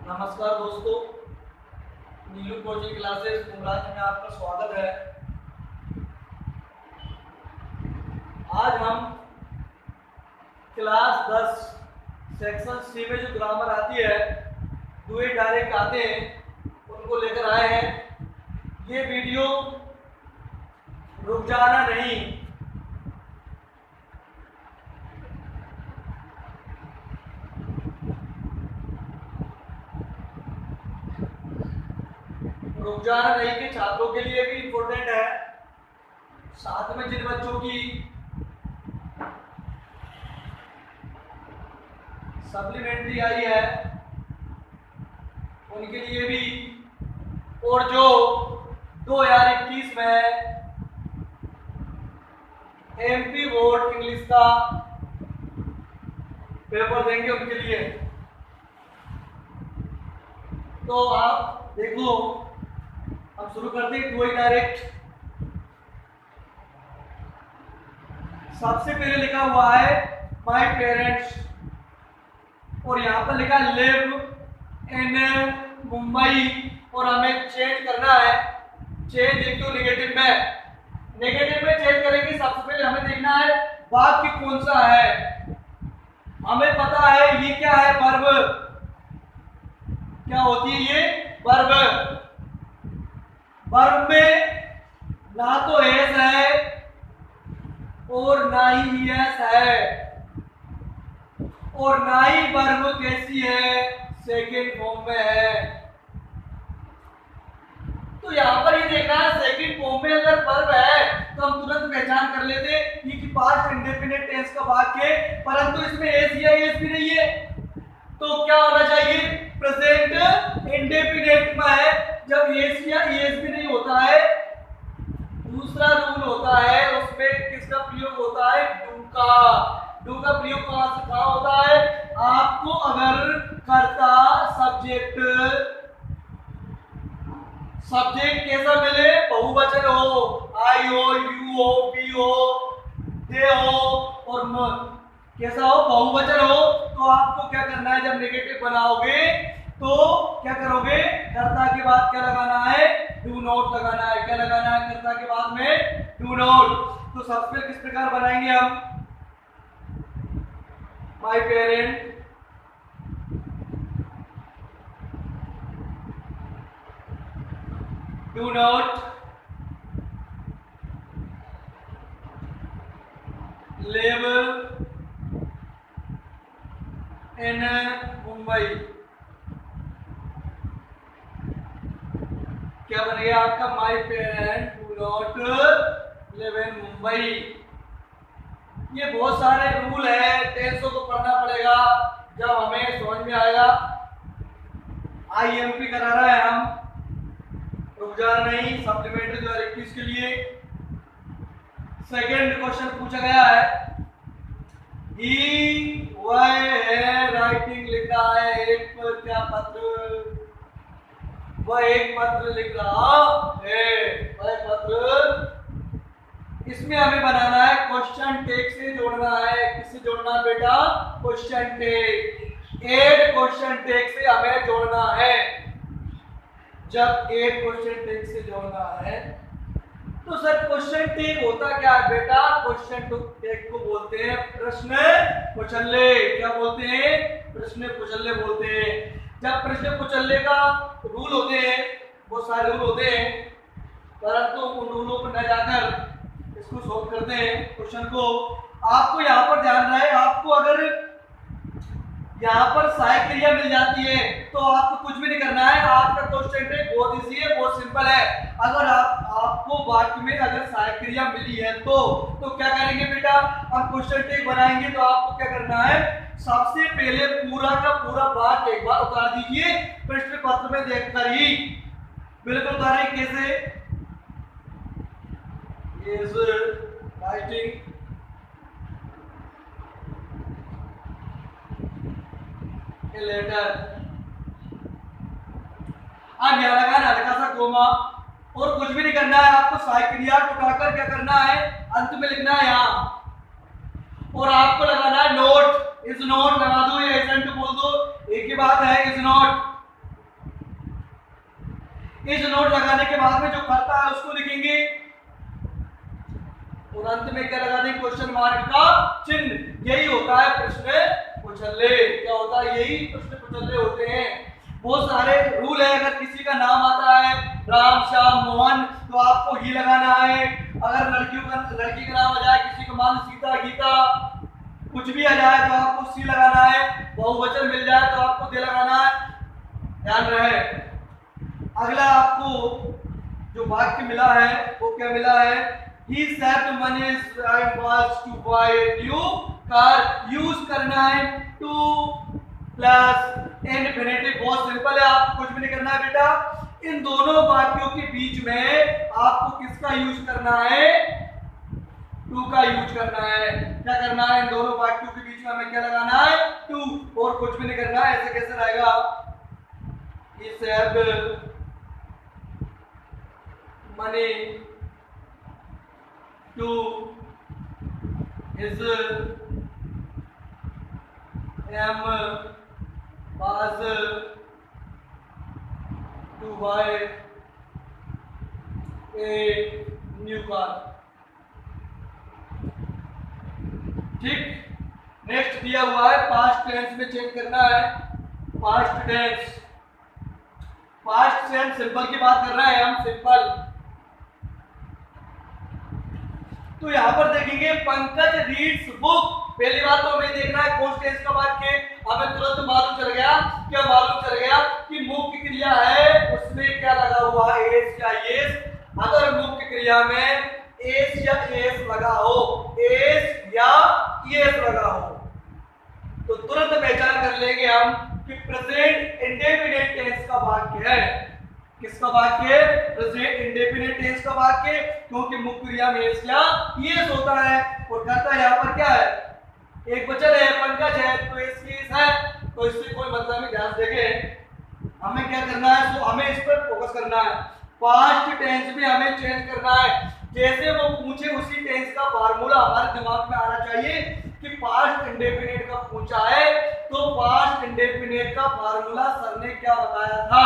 नमस्कार दोस्तों, नीलू coaching classes कुमराज में आपका स्वागत है। आज हम क्लास 10 सेक्शन सी में जो ग्रामर आती है, डू इट डायरेक्ट आते हैं, उनको लेकर आए हैं। ये वीडियो रुक जाना नहीं, रुक जाना नहीं के छात्रों के लिए भी इम्पोर्टेंट है। साथ में जिन बच्चों की सप्लीमेंट्री आई है उनके लिए भी, और जो 2021 में एमपी बोर्ड इंग्लिश का पेपर देंगे उनके लिए। तो आप देखो, हम शुरू करते हैं डू इट डायरेक्ट। सबसे पहले लिखा हुआ है माय पेरेंट्स, और यहाँ पर लिखा लिव इन मुंबई, और हमें चेंज करना है, चेंज इनटू नेगेटिव में। नेगेटिव में चेंज करेंगे। सबसे पहले हमें देखना है वाक्य कौन सा है। हमें पता है ये क्या है, वर्ब। क्या होती है ये? वर्ब। वर्ब में ना तो एस है और ना ही एस है, और ना ही वर्ब कैसी है, सेकंड फॉर्म में है। तो यहां पर ये देखना है सेकंड फॉर्म में अगर वर्ब है तो हम तुरंत पहचान कर लेते ये कि पास्ट इंडेफिनिट टेंस का वाक्य है, परंतु इसमें एस या एस भी नहीं है। तो क्या होना चाहिए? प्रेजेंट इंडेफिनिट में है। जब एस या एस भी नहीं होता है, दूसरा रूल होता है, उसमें किसका प्रयोग होता है? डू का। डू का प्रयोग कहां से कहां होता है? आपको अगर कर्ता सब्जेक्ट कैसा मिले, बहुवचन हो, आई हो, यू हो, वी हो, दे हो, और कैसा हो, बहुवचन हो, तो आपको क्या करना है? जब नेगेटिव बनाओगे तो क्या करोगे? कर्ता के बाद क्या लगाना है? डू नॉट लगाना है। क्या लगाना है कर्ता के बाद में? Do not. तो सबसे किस प्रकार बनाएंगे हम? My parent do not live in Mumbai. क्या बनेगा आपका? My parent do not live in Mumbai. ये बहुत सारे रूल है, टेंसों को पढ़ना पड़ेगा, जब हमें समझ में आएगा। आईएमपी करा रहा है हम, रुक जाना नहीं, सप्लीमेंट्री 2021 के लिए। सेकंड क्वेश्चन पूछा गया है, ही वह है राइटिंग लिख रहा है एक क्या पत्र, वह एक पत्र लिख रहा है, वह पत्र। इसमें हमें बनाना है क्वेश्चन टैग से जोड़ना है। किससे जोड़ना है बेटा? Question tag. Add question tag से हमें जोड़ना है। जब ऐड क्वेश्चन टैग से जोड़ना है तो सर क्वेश्चन टैग होता क्या है बेटा? क्वेश्चन टैग को बोलते हैं प्रश्न पुचल्ले। क्या बोलते हैं? प्रश्न पुचल्ले बोलते हैं। जब प्रश्न पुचल्ले का रूल होते हैं, बहुत सारे रूल होते हैं, परंतु उन रूलों पर न जाकर इसको सॉल्व करते हैं क्वेश्चन को। आपको यहाँ पर ध्यान रहा है, आपको अगर यहाँ पर सहायक क्रिया मिल जाती है तो आपको कुछ भी नहीं करना है। आपका क्वेश्चन टैग बहुत इजी है, बहुत सिंपल है। अगर आपको वाक्य में अगर सहायक क्रिया मिली है तो क्या करेंगे बेटा? अब क्वेश्चन टैग बनाएंगे तो आपको क्या करना है? सबसे पहले पूरा का पूरा वाक्य एक बार उतार दीजिए प्रश्न पत्र में देखकर ही। बिल्कुल उतारें। कैसे? is writing a letter। अब यहाँ लगाना हल्का सा कोमा, और कुछ भी नहीं करना है। आपको सहायक क्रिया उठाकर क्या करना है? अंत में लिखना है यहाँ, और आपको लगाना है नोट। इज नॉट लगा दो या इजंट बोल दो, एक ही बात है। इज नॉट इस नोट लगाने के बाद में जो करता है उसको लिखेंगे और अंत में क्या लगा देंगे, क्वेश्चन मार्क का चिन्ह। यही होता है प्रश्न पुछल्ले। क्या होता है, यही प्रश्न पुछल्ले होते हैं। बहुत सारे रूल है, अगर किसी का नाम आता है राम, श्याम, मोहन, तो आपको ही लगाना है। अगर लड़की का नाम आ जाए, किसी को मान सीता, गीता, कुछ भी आ जाए तो आपको सी लगाना है। बहुवचन मिल जाए तो आपको दे लगाना है, ध्यान रहे। अगला आपको जो वाक्य मिला है वो क्या मिला है, he saved money was to buy a new car। Use करना है to प्लस इनफिनिटिव। बहुत सिंपल है, आपको कुछ भी नहीं करना है बेटा। इन दोनों वाक्यों के बीच में आपको किसका यूज करना है, टू का यूज करना है। क्या करना है, इन दोनों वाक्यों के बीच में हमें क्या लगाना है, टू, और कुछ भी नहीं करना है। ऐसे कैसे रहेगा, he saved money to his was to buy a new car। ठीक, नेक्स्ट दिया हुआ है पास्ट टेंस में चेंज करना है। Past tense, past tense simple की बात कर रहे हैं हम, सिंपल। तो यहां पर देखेंगे पंकज रीड्स बुक। पहली बात तो हमें देखना है कौन टेंस का वाक्य। हमें तुरंत मालूम चल गया, क्या मालूम चल गया कि मुख्य क्रिया है उसमें क्या लगा हुआ है, एस या एस। अगर मुख्य क्रिया में एस या एस लगा हो, एस या एस लगा हो, तो तुरंत पहचान कर लेंगे हम कि प्रेजेंट इंडेफिनिट टेंस का वाक्य है। किसका वाक्य है, प्रेजेंट इंडेफिनिट टेंस का वाक्य, क्योंकि मुख्य क्रिया में एस या एस होता है। और करता यहाँ पर क्या है, एक वचन है, पंकज है, तो एस केस है, तो इससे कोई मतलब नहीं। ध्यान देंगे हमें क्या करना है, तो हमें इस पर फोकस करना है। पास्ट टेंस भी हमें चेंज करना है। जैसे वो पूछे उसी टेंस का फार्मूला हमारे दिमाग में आना चाहिए कि पास्ट इंडेफिनिट का पूछा है तो पास्ट इंडेफिनिट का फार्मूला सर ने क्या बताया था।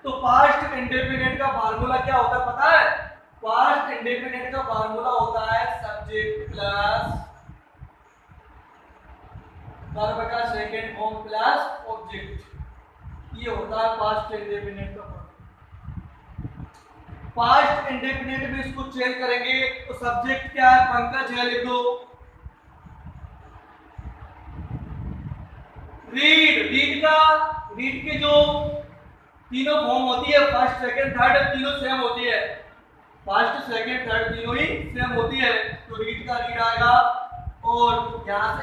तो पास्ट इंडेफिनिट का फार्मूला क्या होता है पता है, पास्ट इंडेफिनिट का फार्मूला होता है सब्जेक्ट प्लस वर्ब का सेकंड फॉर्म प्लस ऑब्जेक्ट। ये होता है पास्ट इंडेफिनिट का। पास्ट इंडेफिनिट में इसको चेंज करेंगे तो सब्जेक्ट क्या है, पंकज है, लिख दो। रीड के जो तीनों फॉर्म होती है, फर्स्ट सेकंड थर्ड, तीनों सेम होती है। फर्स्ट सेकंड थर्ड तीनों ही सेम होती है। तो रीड का रीड आएगा और यहां से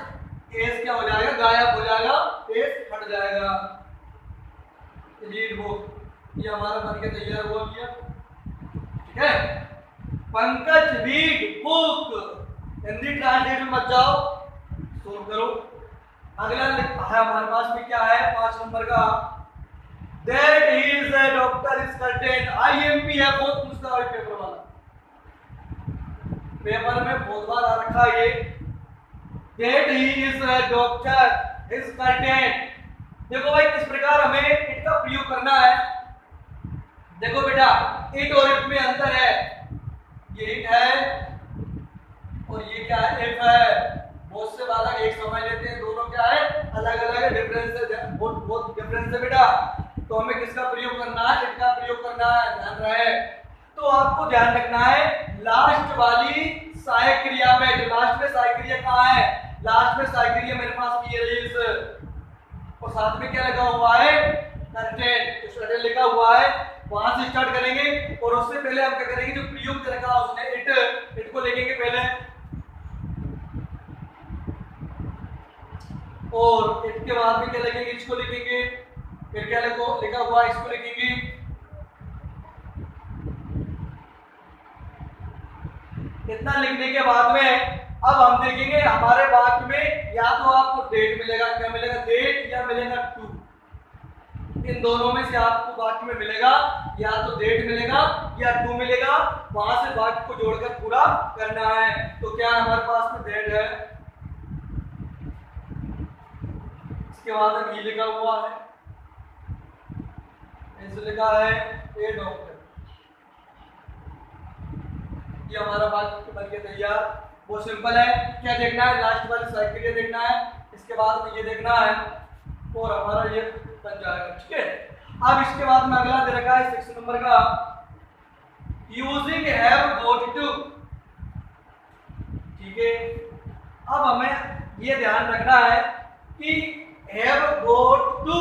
एस क्या हो जाएगा, गायब हो जाएगा, एस हट जाएगा। रीड बुक, ये हमारा बन के तैयार हुआ गया। ठीक है, Pankaj read book. Hindi translate में मत जाओ, सोल्व करो। अगला है हमारे पास में क्या है, 5 नंबर का, that he is a doctor is certain। IMP है, बहुत पूछता है पेपर वाला, पेपर में बहुत बार आ रखा है ये। that he is a doctor is certain। देखो भाई किस प्रकार हमें इट का प्रयोग करना है। देखो बेटा, इट और इट में अंतर है। ये इट है और ये क्या है, इफ है। बहुत से बालक एक समझ लेते हैं, दोनों क्या है, अलग अलग डिफरेंस है, बहुत डिफरेंस है बेटा। तो हमें किसका प्रयोग करना है, इट का प्रयोग करना है, ध्यान रहे। तो आपको ध्यान रखना है लास्ट वाली सहायक क्रिया में, जो लास्ट में सहायक क्रिया कहाँ है, लास्ट में सहायक क्रिया मेरे पास ये रही और साथ में क्या लगा हुआ है, सर्टेन। तो सर्टेन लिखा हुआ है, वहां से स्टार्ट करेंगे और उससे पहले हम क्या करेंगे, जो प्रयोग रखा उसने इट को लिखेंगे पहले, और इट के बाद में क्या लिखेंगे, इसको लिखेंगे, फिर क्या लिखा हुआ है, इसको लिखेंगे। इतना लिखने के बाद में अब हम देखेंगे हमारे वाक्य में या तो आपको डेट मिलेगा, क्या मिलेगा, डेट, या मिलेगा टू। इन दोनों में से आपको वाक्य में मिलेगा या तो डेट मिलेगा या टू मिलेगा। वहां से वाक्य को जोड़कर पूरा करना है। तो क्या हमारे पास में डेट है, इसके बाद ये लिखा हुआ है, इसे लिखा है ए डॉक्टर। ये हमारा बात बन के तैयार। बहुत सिंपल है। क्या देखना है? लास्ट वाली साइकिल देखना है, इसके बाद में ये देखना है और हमारा ये बन जाएगा। ठीक है। अब इसके बाद में अगला दे रखा है 6 नंबर का, यूजिंग हैव गॉट टू। ठीक है। अब हमें ये ध्यान रखना है कि हैव गॉट टू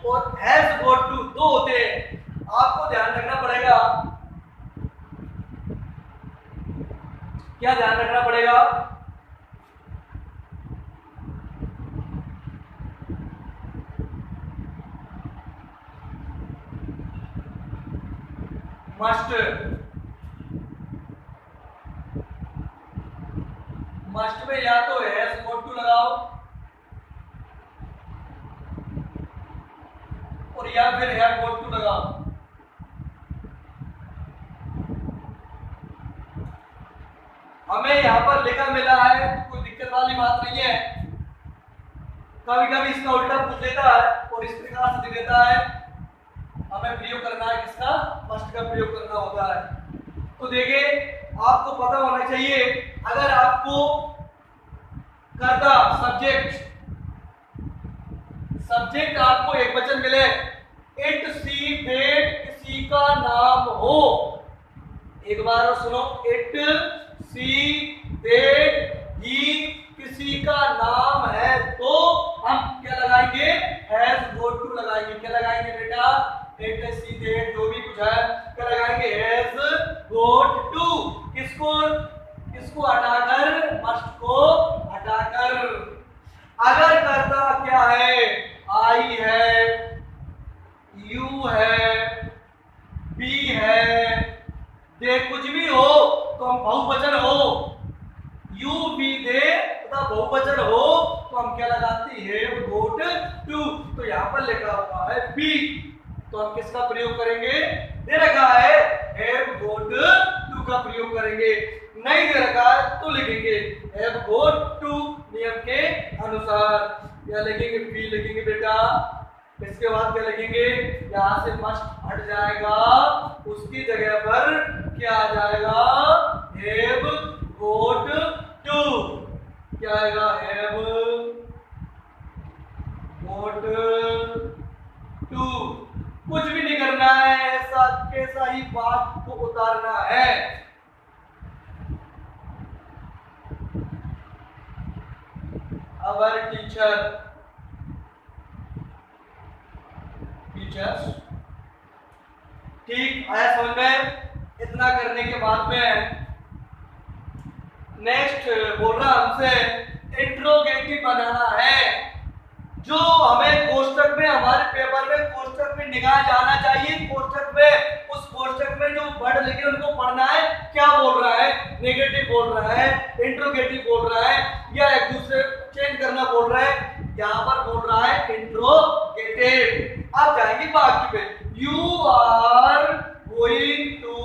और हैज गॉट टू दो होते हैं। आपको ध्यान रखना पड़ेगा। क्या ध्यान रखना पड़ेगा? मस्ट में या तो हैज गॉट टू लगाओ और या फिर हैव गॉट टू लगाओ। हमें यहाँ पर लिखा मिला है, कोई दिक्कत वाली बात नहीं है। कभी कभी इसका उल्टा पूछ देता है और इस प्रकार से दे देता है। हमें प्रयोग करना है किसका? मस्ट का प्रयोग करना होता है। तो देखिए, आपको पता होना चाहिए, अगर आपको कर्ता सब्जेक्ट आपको एक वचन मिले, इट सी दैट किसी का नाम हो। एक बार और सुनो, इट सी दैट ही किसी का नाम है, तो हम क्या लगाएंगे? हैज गॉट टू लगाएंगे। क्या लगाएंगे बेटा? इट सी दैट जो भी कुछ है क्या लगाएंगे? Has got to. किसको हटाकर? मस्ट को हटाकर। अगर कर्ता क्या है? आई है, यू है, बी है, दे कुछ भी हो तो हम बहुवचन हो, यू बी दे तथा बहुवचन हो तो हम क्या लगाते हैं? Got to. तो यहाँ पर लिखा हुआ है बी, तो हम किसका प्रयोग करेंगे? दे रखा है हैव गॉट टू का प्रयोग करेंगे। नहीं दे रखा है तो लिखेंगे हैव गॉट टू नियम के अनुसार। क्या लिखेंगे? बी लिखेंगे बेटा। इसके बाद क्या लिखेंगे? यहाँ से मस्ट हट जाएगा, उसकी जगह पर क्या आ जाएगा? Have got to. क्या आएगा? Have got to. कुछ भी नहीं करना है, ऐसा कैसा ही बात को उतारना है। अवर टीचर्स ठीक आया समझ में? इतना करने के बाद में नेक्स्ट बोल रहा हमसे इंट्रोगेटिव बनाना है। जो हमें कोष्टक में, हमारे पेपर में कोष्टक में निकाला जाना चाहिए। कोष्टक में, उस कोष्टक में जो वर्ड लिखे उनको पढ़ना है। क्या बोल रहा है? नेगेटिव बोल रहा है, इंट्रोगेटिव बोल रहा है, या एक दूसरे चेंज करना बोल रहा है। यहाँ पर बोल रहा है इंट्रोगेटिव। अब जाएंगे वाक्य पे। You are going to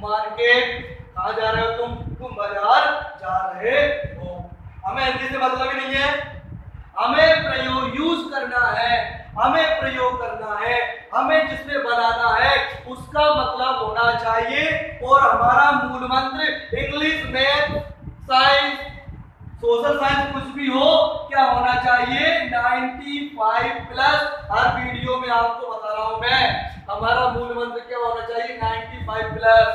market. कहाँ जा रहे हो तुम बाजार जा रहे हो। हमें हिंदी से मतलब ही नहीं है, हमें प्रयोग यूज करना है, हमें प्रयोग करना है, हमें जिसमें बनाना है उसका मतलब होना चाहिए। और हमारा मूल मंत्र English, math, science, social science कुछ भी हो, क्या होना चाहिए? 95 प्लस। हर वीडियो में आपको बता रहा हूं मैं, हमारा मूल मंत्र क्या होना चाहिए? 95 प्लस।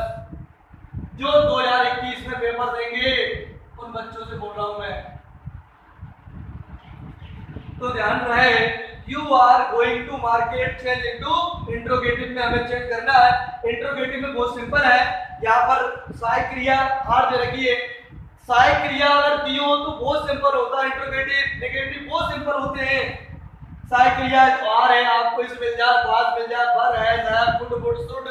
जो 2021 में पेपर देंगे उन बच्चों से बोल रहा हूं मैं। तो ध्यान रहे, you are going to market change into interrogative में हमें चेंज करना है। इंट्रोगेटिव में बहुत सिंपल है। यहाँ पर सहायक क्रिया आर दे रखी है। सहायक क्रिया अगर दी हो तो बहुत सिंपल होता है। इंट्रोगेटिव, नेगेटिव बहुत सिंपल होते हैं। सहायक क्रिया जो आर है, आपको इस मिल जाए, बात मिल जाए, बर है, गुड गुड शुड,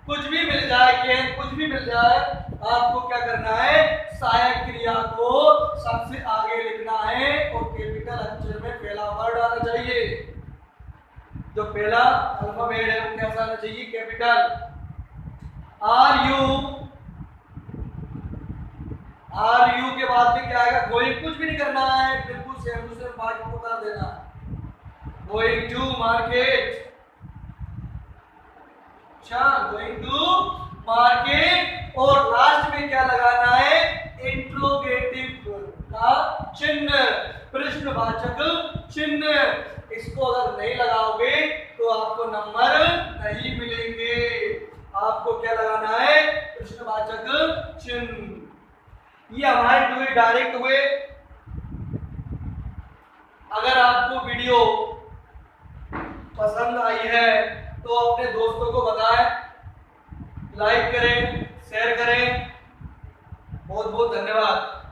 कुछ भी मिल जाए, कैन कुछ भी मिल जाए, आपको क्या करना है? सहायक क्रिया को सबसे आगे लिखना है और कैपिटल अक्षर में पहला वर्ड आना चाहिए। जो पहला अल्फाबेट है वो कैसा आना चाहिए? कैपिटल। आर यू के बाद में क्या आएगा? गोइंग। कुछ भी नहीं करना है, बिल्कुल सेम टू सेम बात को उतार देना। Going to market. अच्छा, गोइंग टू मार्केट। और लास्ट में क्या लगाना है? इंट्रोगेटिव का चिन्ह, प्रश्नवाचक चिन्ह। इसको अगर नहीं लगाओगे तो आपको नंबर नहीं मिलेंगे। आपको क्या लगाना है? प्रश्नवाचक चिन्ह। ये हमारे 2 डायरेक्ट हुए। अगर आपको वीडियो पसंद आई है तो अपने दोस्तों को बताएं, लाइक करें, शेयर करें। बहुत बहुत धन्यवाद।